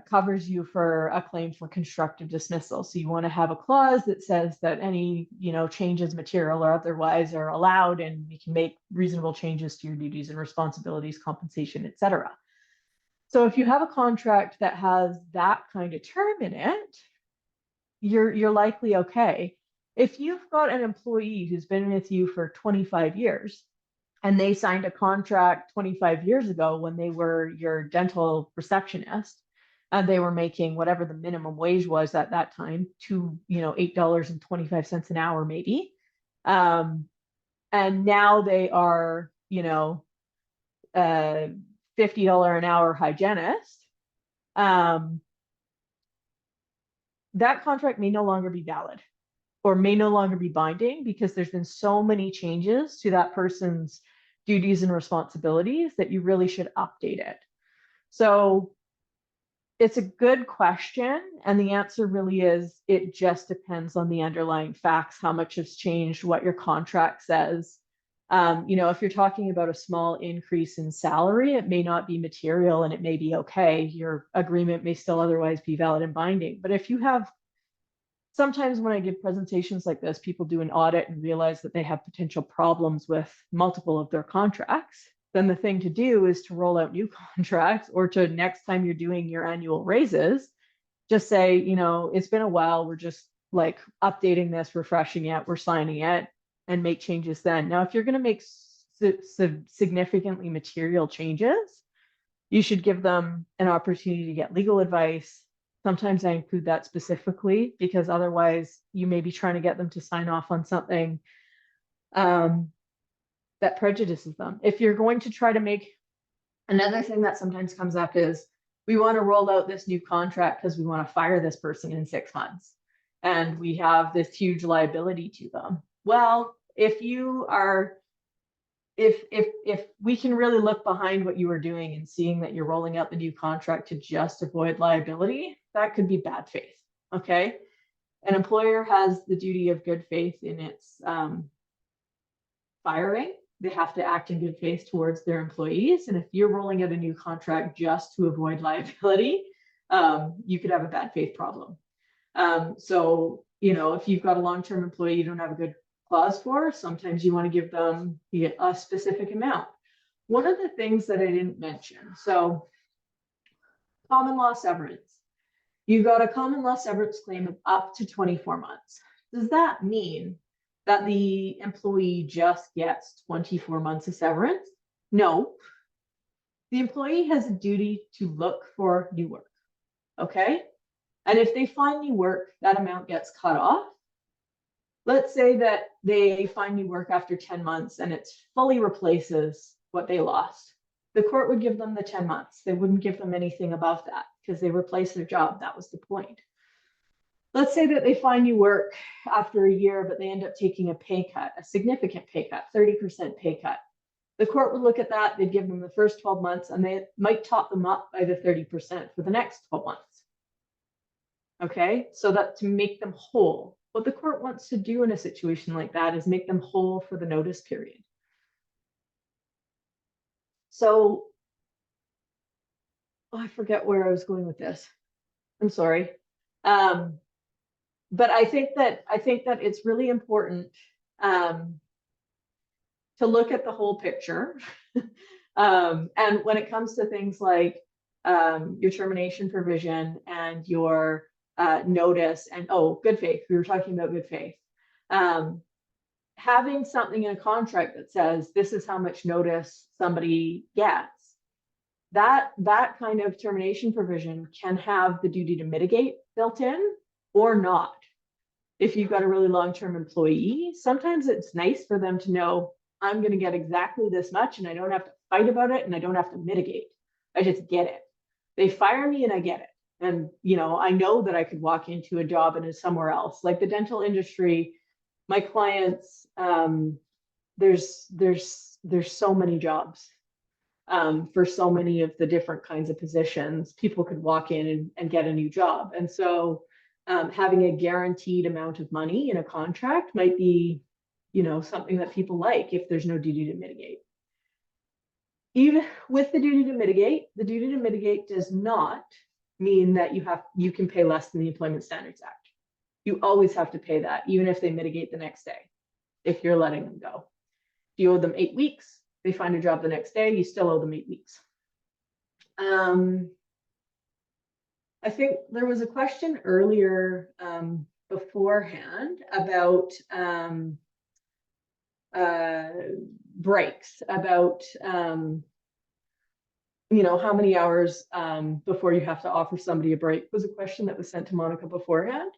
covers you for a claim for constructive dismissal. So you want to have a clause that says that any, changes, material or otherwise, are allowed, and you can make reasonable changes to your duties and responsibilities, compensation, etc. So if you have a contract that has that kind of term in it, you're likely okay. If you've got an employee who's been with you for 25 years, and they signed a contract 25 years ago when they were your dental receptionist, and they were making whatever the minimum wage was at that time, to, $8.25 an hour, maybe. And now they are, a $50 an hour hygienist. That contract may no longer be valid or may no longer be binding because there's been so many changes to that person's duties and responsibilities that you really should update it. So it's a good question. And the answer really is, it just depends on the underlying facts, how much has changed, what your contract says. If you're talking about a small increase in salary, it may not be material and it may be okay. Your agreement may still otherwise be valid and binding. But if you have, sometimes when I give presentations like this, people do an audit and realize that they have potential problems with multiple of their contracts. Then the thing to do is to roll out new contracts, or to, next time you're doing your annual raises, just say, it's been a while, we're just like updating this, refreshing it, we're signing it, and make changes then. Now, if you're going to make significantly material changes, you should give them an opportunity to get legal advice. Sometimes I include that specifically because otherwise you may be trying to get them to sign off on something that prejudices them. If you're going to try to make, another thing that sometimes comes up is, we want to roll out this new contract because we want to fire this person in 6 months and we have this huge liability to them. Well, if we can really look behind what you are doing and seeing that you're rolling out the new contract to just avoid liability, that could be bad faith. Okay. An employer has the duty of good faith in its firing. They have to act in good faith towards their employees. And if you're rolling out a new contract just to avoid liability, you could have a bad faith problem. So, if you've got a long-term employee you don't have a good clause for, sometimes you want to give them a specific amount. One of the things that I didn't mention, so common law severance. You got a common law severance claim of up to 24 months. Does that mean that the employee just gets 24 months of severance? No. The employee has a duty to look for new work. Okay? And if they find new work, that amount gets cut off. Let's say that they find new work after 10 months and it fully replaces what they lost. The court would give them the 10 months. They wouldn't give them anything above that because they replaced their job. That was the point. Let's say that they find new work after a year, but they end up taking a pay cut, a significant pay cut, 30% pay cut. The court would look at that. They'd give them the first 12 months and they might top them up by the 30% for the next 12 months. Okay, so that to make them whole. What the court wants to do in a situation like that is make them whole for the notice period. So, I forget where I was going with this. I'm sorry. But I think that it's really important to look at the whole picture. And when it comes to things like your termination provision and your notice and, good faith, we were talking about good faith. Having something in a contract that says this is how much notice somebody gets, that kind of termination provision can have the duty to mitigate built in or not. If you've got a really long-term employee, sometimes it's nice for them to know, I'm going to get exactly this much and I don't have to fight about it and I don't have to mitigate. I just get it. They fire me and I get it. And, I know that I could walk into a job and is somewhere else. Like the dental industry, my clients, there's so many jobs for so many of the different kinds of positions. People could walk in and get a new job. And so having a guaranteed amount of money in a contract might be, something that people like if there's no duty to mitigate. Even with the duty to mitigate does not mean that you can pay less than the Employment Standards Act. You always have to pay that, even if they mitigate the next day, if you're letting them go. If you owe them 8 weeks, they find a job the next day, you still owe them 8 weeks. I think there was a question earlier beforehand about breaks, about you know, how many hours before you have to offer somebody a break was a question that was sent to Monica beforehand.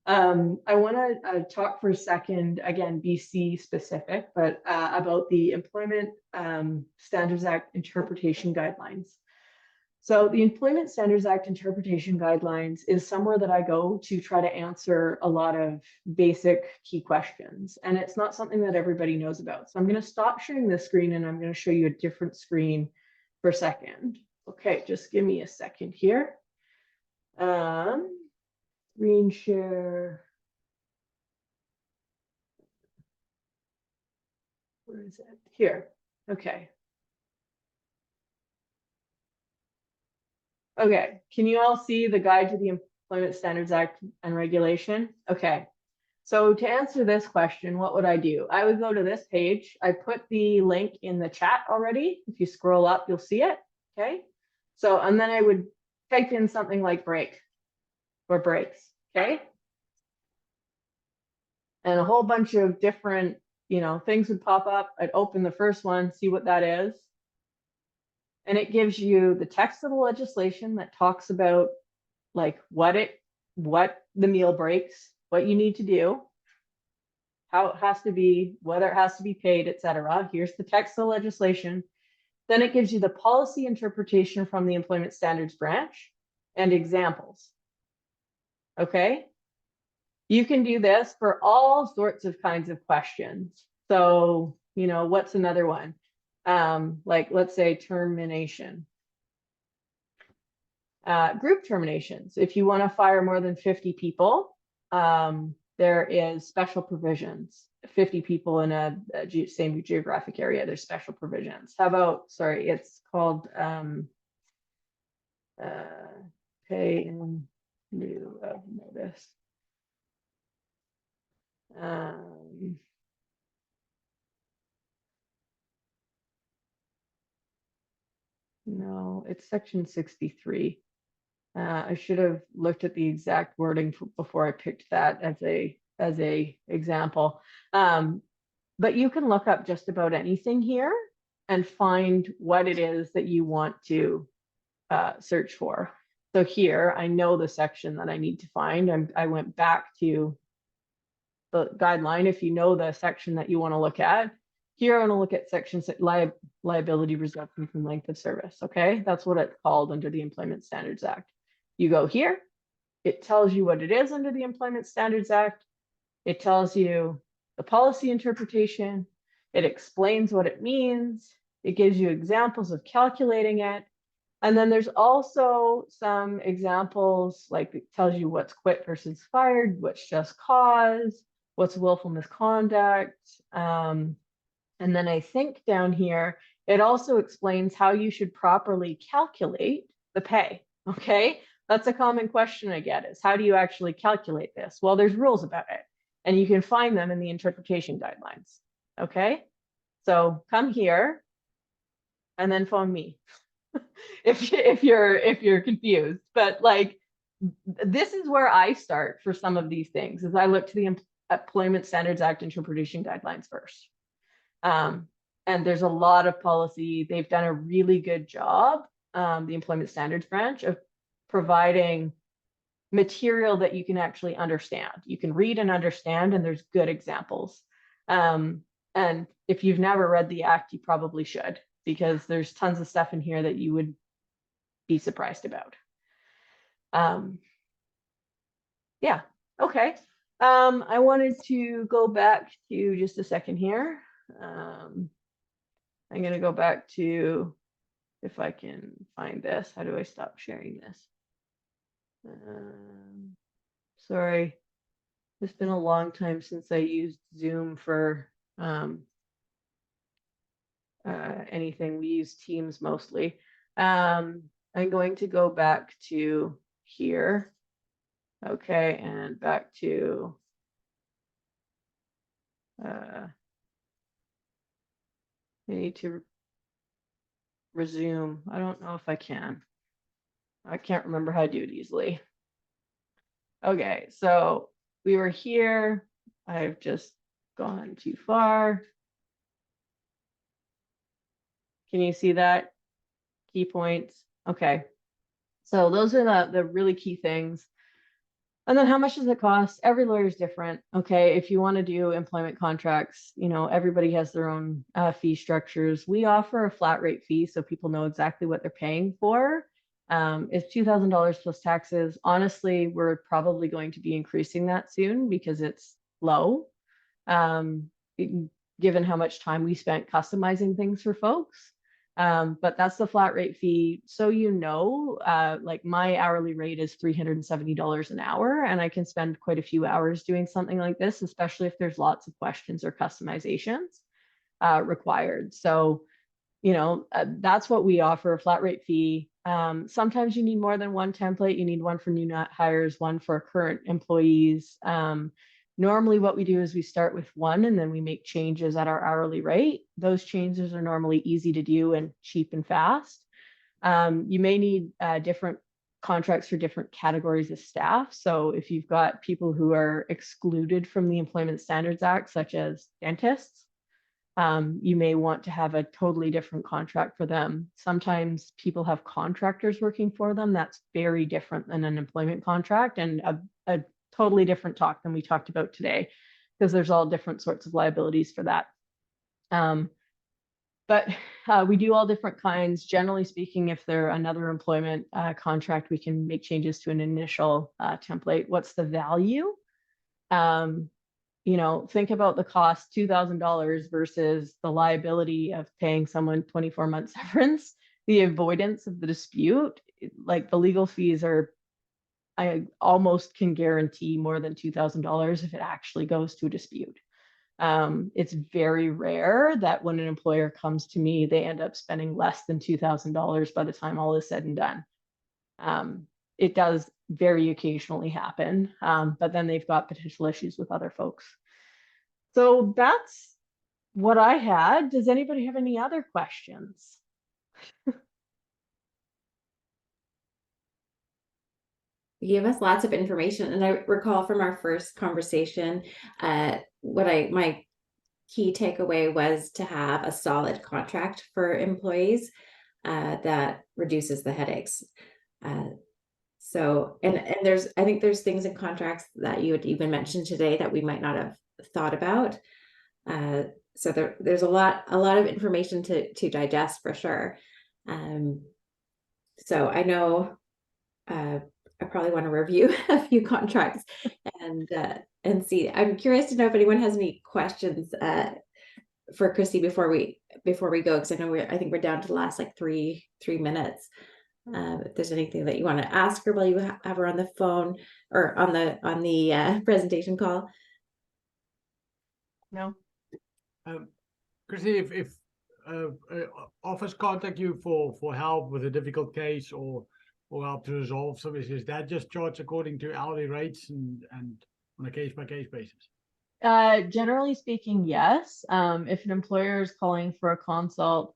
I want to talk for a second, again, BC specific, but about the Employment Standards Act interpretation guidelines. So the Employment Standards Act interpretation guidelines is somewhere that I go to try to answer a lot of basic key questions. And it's not something that everybody knows about. So I'm going to stop sharing this screen and I'm going to show you a different screen for a second. Okay, just give me a second here. Screen share. Where is it? Here. Okay. Okay, can you all see the guide to the Employment Standards Act and regulation? Okay, so to answer this question, what would I do? I would go to this page. I put the link in the chat already. If you scroll up, you'll see it. Okay, so and then I would type in something like break or breaks. Okay, and a whole bunch of different, you know, things would pop up. I'd open the first one, see what that is. And it gives you the text of the legislation that talks about like what the meal breaks, what you need to do, how it has to be, whether it has to be paid, etc. Here's the text of the legislation. Then it gives you the policy interpretation from the Employment Standards Branch and examples. Okay. You can do this for all sorts of kinds of questions. So, you know, what's another one? Like, let's say termination. Group terminations. If you want to fire more than 50 people, there is special provisions. 50 people in a same geographic area, there's special provisions. How about, sorry, it's called pay in lieu of notice. No, it's section 63. I should have looked at the exact wording before I picked that as a example. But you can look up just about anything here and find what it is that you want to search for. So here, I know the section that I need to find. I went back to the guideline. If you know the section that you want to look at, here I want to look at sections liability reduction from length of service. Okay, that's what it's called under the Employment Standards Act. You go here, it tells you what it is under the Employment Standards Act. It tells you the policy interpretation. It explains what it means. It gives you examples of calculating it. And then there's also some examples, like it tells you what's quit versus fired, what's just cause, what's willful misconduct. And then I think down here, it also explains how you should properly calculate the pay. Okay, that's a common question I get is how do you actually calculate this? Well, there's rules about it and you can find them in the interpretation guidelines. Okay, so come here and then phone me if you're confused. But like, this is where I start for some of these things is I look to the Employment Standards Act interpretation guidelines first. And there's a lot of policy. They've done a really good job, the Employment Standards Branch, of providing material that you can actually understand. You can read and understand, and there's good examples. And if you've never read the Act, you probably should, because there's tons of stuff in here that you would be surprised about. Yeah, okay. I wanted to go back to just a second here. I'm going to go back to, if I can find this, how do I stop sharing this? Sorry, it's been a long time since I used Zoom for anything. We use Teams mostly. I'm going to go back to here. Okay, and back to I need to resume. I don't know if I can. I can't remember how to do it easily. Okay, so we were here. I've just gone too far. Can you see that? key points. Okay. So those are the really key things. And then how much does it cost? Every lawyer is different. Okay. If you want to do employment contracts, everybody has their own fee structures. We offer a flat rate fee so people know exactly what they're paying for. It's $2,000 plus taxes. Honestly, we're probably going to be increasing that soon because it's low. Um, Given how much time we spent customizing things for folks. But that's the flat rate fee. So, like my hourly rate is $370 an hour, and I can spend quite a few hours doing something like this, especially if there's lots of questions or customizations required. So, that's what we offer, a flat rate fee. Sometimes you need more than one template. You need one for new hires, one for current employees. Normally what we do is we start with one and then we make changes at our hourly rate. Those changes are normally easy to do and cheap and fast. You may need different contracts for different categories of staff. So if you've got people who are excluded from the Employment Standards Act, such as dentists, you may want to have a totally different contract for them. Sometimes people have contractors working for them. That's very different than an employment contract and a totally different talk than we talked about today, because there's all different sorts of liabilities for that. But we do all different kinds. Generally speaking, if they're another employment contract, we can make changes to an initial template. What's the value? Think about the cost, $2,000 versus the liability of paying someone 24 months severance, the avoidance of the dispute. Like the legal fees I almost can guarantee more than $2,000 if it actually goes to a dispute. It's very rare that when an employer comes to me, they end up spending less than $2,000 by the time all is said and done. It does very occasionally happen, but then they've got potential issues with other folks. So that's what I had. Does anybody have any other questions? You gave us lots of information, and I recall from our first conversation, my key takeaway was to have a solid contract for employees that reduces the headaches. So, and I think there's things in contracts that you had even mentioned today that we might not have thought about. So there's a lot of information to digest for sure. So I know I probably want to review a few contracts and see. I'm curious to know if anyone has any questions for Christie before we go, because I know I think we're down to the last like three minutes. If there's anything that you want to ask her while you have her on the phone or on the presentation call. No. Christie, if office contact you for help with a difficult case or help to resolve some issues, is that just charged according to hourly rates and on a case-by-case basis? Generally speaking, yes. If an employer is calling for a consult,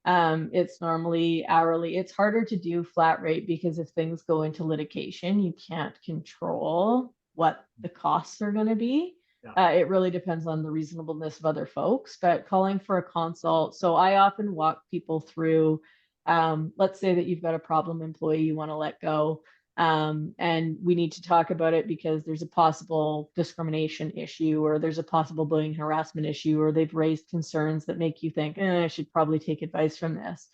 it's normally hourly. It's harder to do flat rate because if things go into litigation, you can't control what the costs are going to be. Yeah. It really depends on the reasonableness of other folks, but calling for a consult. So I often walk people through, let's say that you've got a problem employee you want to let go. And we need to talk about it because there's a possible discrimination issue, or there's a possible bullying harassment issue, or they've raised concerns that make you think, I should probably take advice from this.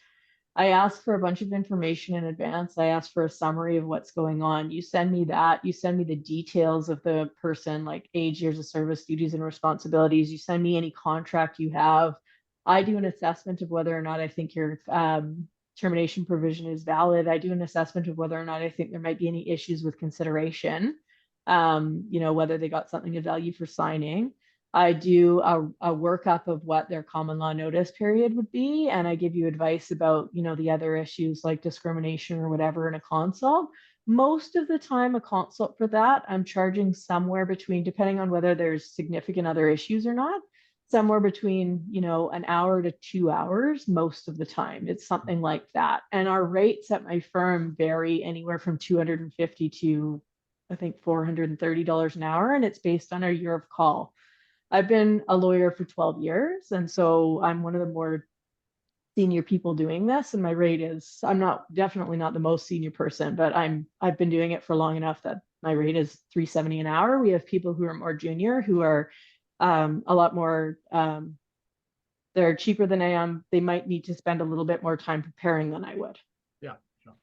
I ask for a bunch of information in advance. I ask for a summary of what's going on. You send me that. You send me the details of the person, like age, years of service, duties and responsibilities. You send me any contract you have. I do an assessment of whether or not I think your termination provision is valid. I do an assessment of whether or not I think there might be any issues with consideration, whether they got something of value for signing. I do a workup of what their common law notice period would be, and I give you advice about, the other issues like discrimination or whatever in a consult. Most of the time, a consult for that, I'm charging somewhere between, depending on whether there's significant other issues or not, somewhere between, an hour to 2 hours most of the time. It's something like that. And our rates at my firm vary anywhere from $250 to, I think, $430 an hour, and it's based on our year of call. I've been a lawyer for 12 years, and so I'm one of the more senior people doing this, and my rate is, I'm definitely not the most senior person, but I've been doing it for long enough that my rate is $3.70 an hour. We have people who are more junior, who are a lot more, they're cheaper than I am. They might need to spend a little bit more time preparing than I would. Yeah, sure.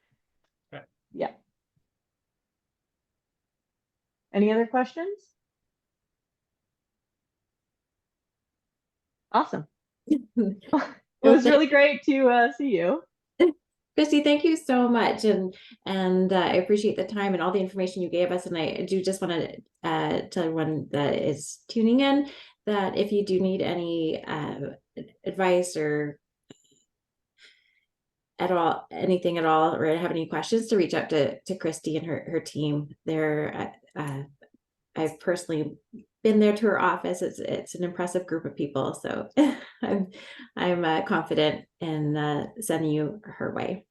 Okay. Yeah. Any other questions? Awesome. It was really great to see you. Christie, thank you so much, and I appreciate the time and all the information you gave us. And I do just want to tell everyone that is tuning in that if you do need any advice or anything at all, or have any questions, to reach out to Christie and her team. They're I've personally been there to her office. It's an impressive group of people, so I'm confident in sending you her way.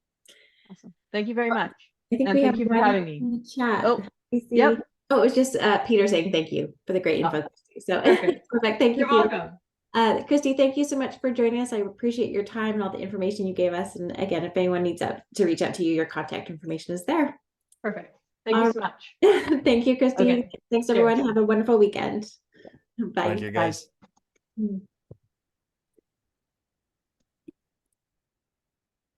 Awesome. Thank you very much. I think And we thank have you for having me. Chat. Oh, yep. Oh, it was just Peter saying thank you for the great info. So Perfect. perfect. Thank you, You're Peter. welcome. Christie, thank you so much for joining us. I appreciate your time and all the information you gave us. And again, if anyone needs to reach out to you, your contact information is there. Perfect. Thank you so much. Thank you, Christie. Okay. Thanks, everyone. Cheers. Have a wonderful weekend. Bye. Thank you, guys. Bye.